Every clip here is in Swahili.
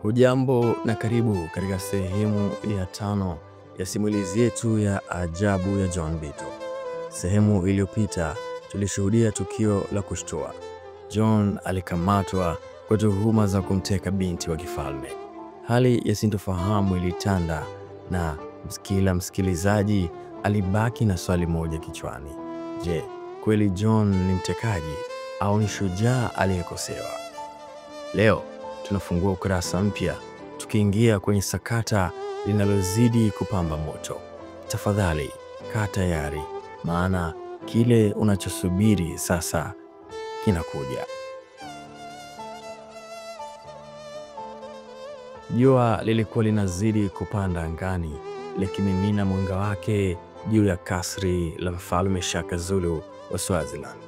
Hujambo na karibu katika sehemu ya 5 ya simulizi yetu ya ajabu ya John Bito. Sehemu iliyopita tulishuhudia tukio la kushtua. John alikamatwa kwa tuhuma za kumteka binti wa kifalme. Hali ya sintofahamu ilitanda na kila msikilizaji alibaki na swali moja kichwani. Je, kweli John ni mtekaji au ni shujaa aliyekosewa? Leo tunafungua ukurasa mpya tukiingia kwenye sakata linalozidi kupamba moto. Tafadhali kaa tayari, maana kile unachosubiri sasa kinakuja. Jua lilikuwa linazidi kupanda angani, likimimina mwanga wake juu ya kasri la mfalme Shaka Zulu wa Swaziland.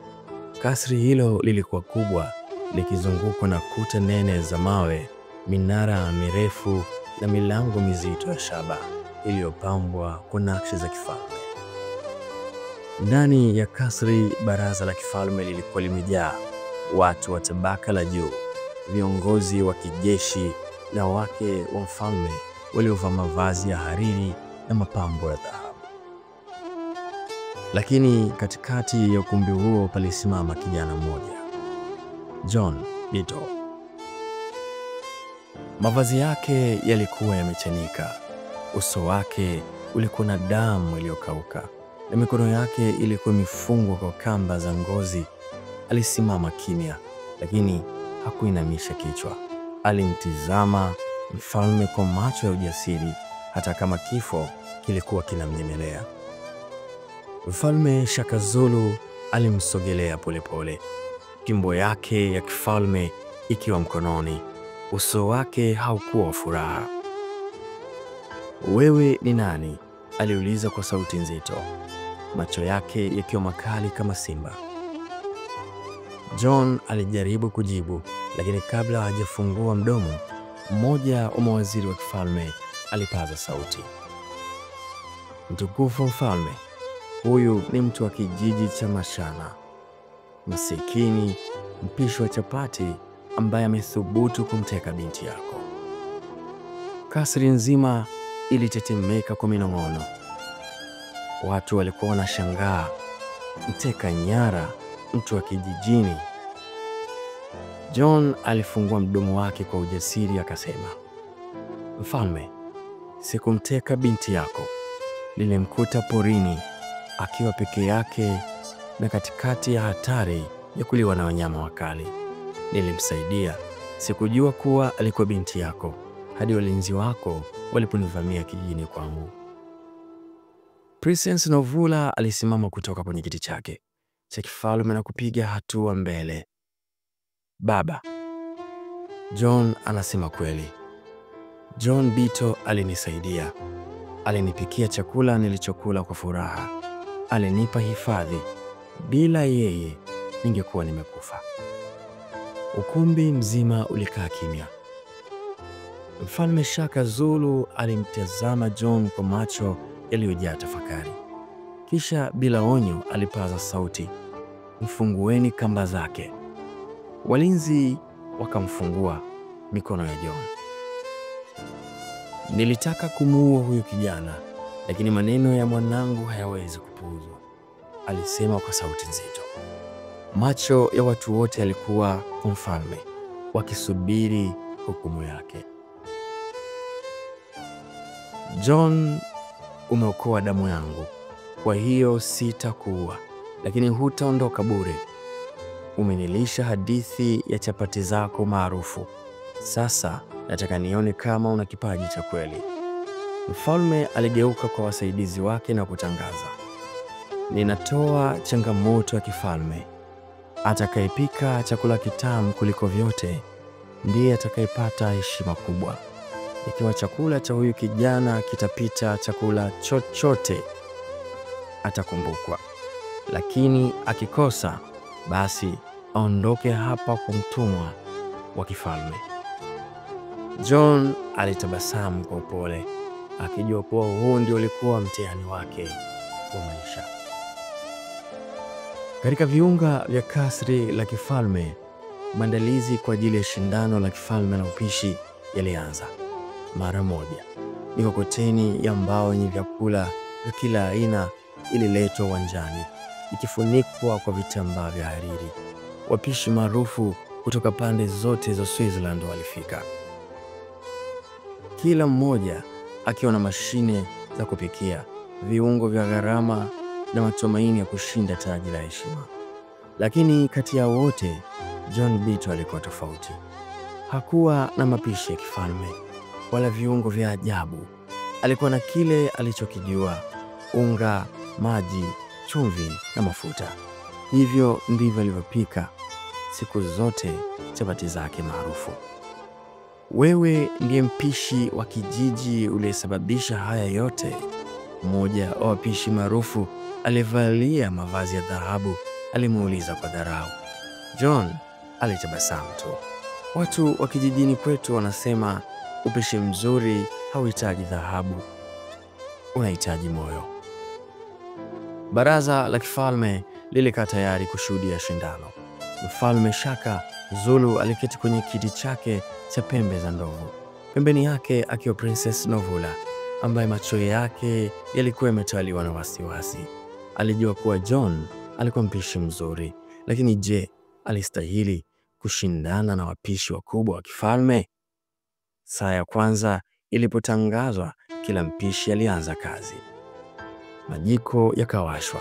Kasri hilo lilikuwa kubwa, likizungukwa na kuta nene za mawe, minara mirefu na milango mizito ya shaba iliyopambwa kwa nakshi za kifalme. Ndani ya kasri, baraza la kifalme lilikuwa limejaa watu wa tabaka la juu, viongozi wa kijeshi na wake wa mfalme waliovaa mavazi ya hariri na mapambo ya dhahabu. Lakini katikati ya ukumbi huo palisimama kijana mmoja, John Bito. Mavazi yake yalikuwa yamechanika, uso wake ulikuwa na damu iliyokauka na mikono yake ilikuwa imefungwa kwa kamba za ngozi. Alisimama kimya, lakini hakuinamisha kichwa. Alimtizama mfalme kwa macho ya ujasiri, hata kama kifo kilikuwa kinamnyemelea. Mfalme Shaka Zulu alimsogelea polepole, fimbo yake ya kifalme ikiwa mkononi. Uso wake haukuwa wa furaha. "Wewe ni nani?" aliuliza kwa sauti nzito, macho yake yakiwa makali kama simba. John alijaribu kujibu, lakini kabla hajafungua mdomo, mmoja wa mawaziri wa kifalme alipaza sauti, "Mtukufu mfalme, huyu ni mtu wa kijiji cha Mashana, masikini mpishi wa chapati ambaye amethubutu kumteka binti yako." Kasri nzima ilitetemeka kwa minong'ono. Watu walikuwa wanashangaa, mteka nyara, mtu wa kijijini. John alifungua mdomo wake kwa ujasiri akasema, "Mfalme, sikumteka binti yako. Nilimkuta porini akiwa peke yake na katikati ya hatari ya kuliwa na wanyama wakali. Nilimsaidia. Sikujua kuwa alikuwa binti yako hadi walinzi wako waliponivamia kijijini kwangu." Princess Novula alisimama kutoka kwenye kiti chake cha kifalme na kupiga hatua mbele. "Baba, John anasema kweli. John Bito alinisaidia. Alinipikia chakula nilichokula kwa furaha. Alinipa hifadhi. Bila yeye ningekuwa nimekufa." Ukumbi mzima ulikaa kimya. Mfalme Shaka Zulu alimtazama John kwa macho yaliyojaa tafakari. Kisha bila onyo alipaza sauti, "Mfungueni kamba zake." Walinzi wakamfungua mikono ya John. "Nilitaka kumuua huyu kijana, lakini maneno ya mwanangu hayawezi kupuuzwa," alisema kwa sauti nzito. Macho ya watu wote yalikuwa kwa mfalme, wakisubiri hukumu yake. "John, umeokoa damu yangu, kwa hiyo sitakuua, lakini hutaondoka bure. Umenilisha hadithi ya chapati zako maarufu. Sasa nataka nione kama una kipaji cha kweli." Mfalme aligeuka kwa wasaidizi wake na kutangaza, "Ninatoa changamoto ya kifalme. Atakayepika chakula kitamu kuliko vyote ndiye atakayepata heshima kubwa. Ikiwa chakula cha huyu kijana kitapita chakula chochote, atakumbukwa. Lakini akikosa, basi aondoke hapa kwa mtumwa wa kifalme." John alitabasamu kwa upole, akijua kuwa huu ndio ulikuwa mtihani wake wa maisha. Katika viunga vya kasri la kifalme, maandalizi kwa ajili ya shindano la kifalme la upishi yalianza. Mara moja, mikokoteni ya mbao yenye vyakula vya kila aina ililetwa uwanjani, ikifunikwa kwa vitambaa vya hariri. Wapishi maarufu kutoka pande zote za Switzerland walifika, kila mmoja akiwa na mashine za kupikia, viungo vya gharama na matumaini ya kushinda taji la heshima. Lakini kati ya wote, John Bitto alikuwa tofauti. Hakuwa na mapishi ya kifalme wala viungo vya ajabu. Alikuwa na kile alichokijua: unga, maji, chumvi na mafuta. Hivyo ndivyo alivyopika siku zote chapati zake maarufu. Wewe ndiye mpishi wa kijiji uliyesababisha haya yote? Mmoja wa wapishi maarufu aliyevalia mavazi ya dhahabu alimuuliza kwa dharau. John alitabasamu tu. Watu wa kijijini kwetu wanasema upishi mzuri hauhitaji dhahabu, unahitaji moyo. Baraza la kifalme lilikaa tayari kushuhudia shindano. Mfalme Shaka Zulu aliketi kwenye kiti chake cha pembe za ndovu, pembeni yake akiwa Princess Novula ambaye macho yake yalikuwa yametawaliwa na wasiwasi. Alijua kuwa John alikuwa mpishi mzuri, lakini je, alistahili kushindana na wapishi wakubwa wa kifalme? Saa ya kwanza ilipotangazwa, kila mpishi alianza kazi. Majiko yakawashwa,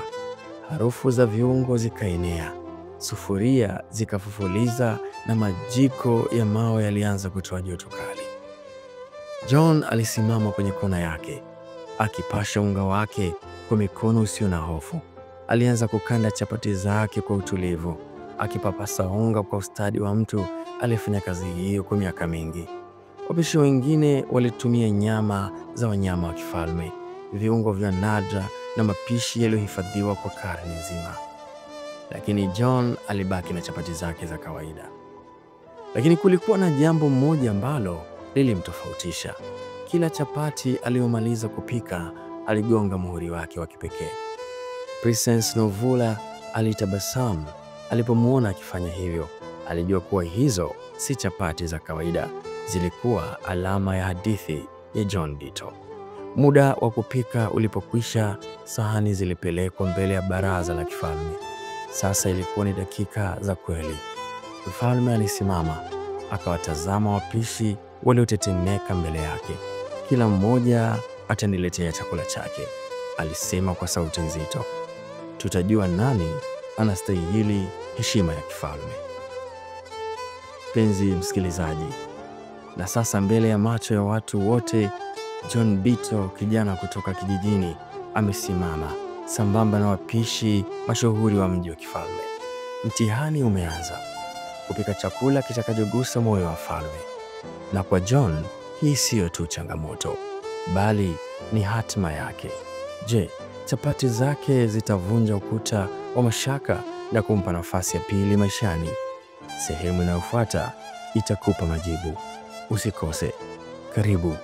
harufu za viungo zikaenea, sufuria zikafufuliza na majiko ya mawe yalianza kutoa joto kali. John alisimama kwenye kona yake, akipasha unga wake kwa mikono usio na hofu. Alianza kukanda chapati zake kwa utulivu, akipapasa unga kwa ustadi wa mtu aliyefanya kazi hiyo kwa miaka mingi. Wapishi wengine walitumia nyama za wanyama wa kifalme, viungo vya nadra na mapishi yaliyohifadhiwa kwa karne nzima. Lakini John alibaki na chapati zake za kawaida. Lakini kulikuwa na jambo moja ambalo lilimtofautisha. Kila chapati aliyomaliza kupika, aligonga muhuri wake wa kipekee. Princess Novula alitabasamu alipomwona akifanya hivyo. Alijua kuwa hizo si chapati za kawaida, zilikuwa alama ya hadithi ya John Bitto. Muda wa kupika ulipokwisha, sahani zilipelekwa mbele ya baraza la kifalme. Sasa ilikuwa ni dakika za kweli. Mfalme alisimama, akawatazama wapishi waliotetemeka mbele yake. Kila mmoja ataniletea chakula chake, alisema kwa sauti nzito. Tutajua nani anastahili heshima ya kifalme. Penzi msikilizaji, na sasa mbele ya macho ya watu wote, John Bitto, kijana kutoka kijijini, amesimama sambamba na wapishi mashuhuri wa mji wa kifalme. Mtihani umeanza, kupika chakula kitakachogusa moyo wa falme. Na kwa John, hii siyo tu changamoto, bali ni hatima yake. Je, chapati zake zitavunja ukuta wa mashaka na kumpa nafasi ya pili maishani? Sehemu inayofuata itakupa majibu. Usikose. Karibu